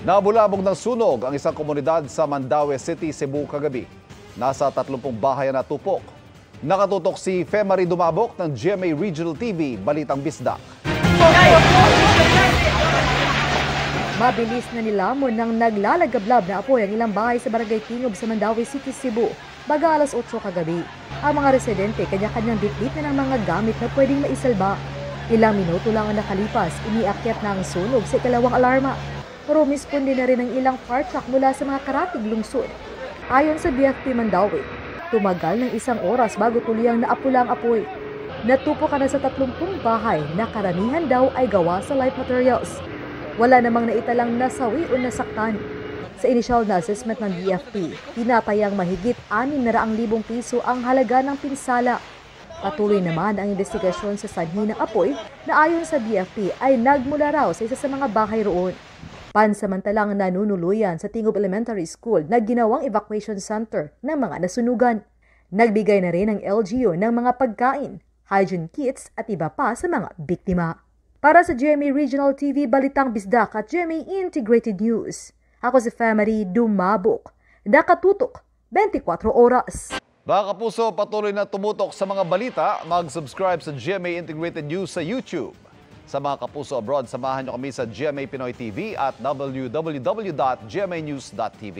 Nabulabog ng sunog ang isang komunidad sa Mandaue City, Cebu kagabi. Nasa 30 bahay na natupok. Nakatutok si Femari Dumabok ng GMA Regional TV, Balitang Bisdak. Mabilis na nilamon ng naglalagablab na apoy ang ilang bahay sa Barangay Tingob sa Mandaue City, Cebu, baga alas 8 kagabi. Ang mga residente kanya-kanyang bitbit na ng mga gamit na pwedeng maisalba. Ilang minuto lang ang nakalipas, iniakyat na ang sunog sa ikalawang alarma. Rumisponde na rin ang ilang fire truck mula sa mga karatig lungsod. Ayon sa BFP Mandaue, tumagal ng 1 oras bago tuluyang naapula ang apoy. Natupok na sa 30 bahay na karamihan daw ay gawa sa light materials. Wala namang naitalang nasawi o nasaktan. Sa inisyal na assessment ng BFP, tinatayang mahigit 600,000 piso ang halaga ng pinsala. Patuloy naman ang investigasyon sa sanhi ng apoy na ayon sa BFP ay nagmula raw sa isa sa mga bahay roon. Pansamantalang nanunuluyan sa Tingob Elementary School na ginawang evacuation center ng mga nasunugan. Nagbigay na rin ang LGU ng mga pagkain, hygiene kits at iba pa sa mga biktima. Para sa GMA Regional TV, Balitang Bisdak at GMA Integrated News, ako si Femari Dumabok, nakatutok 24 oras. Mga kapuso, patuloy na tumutok sa mga balita. Mag-subscribe sa GMA Integrated News sa YouTube. Sa mga kapuso abroad, samahan nyo kami sa GMA Pinoy TV at www.gmanews.tv.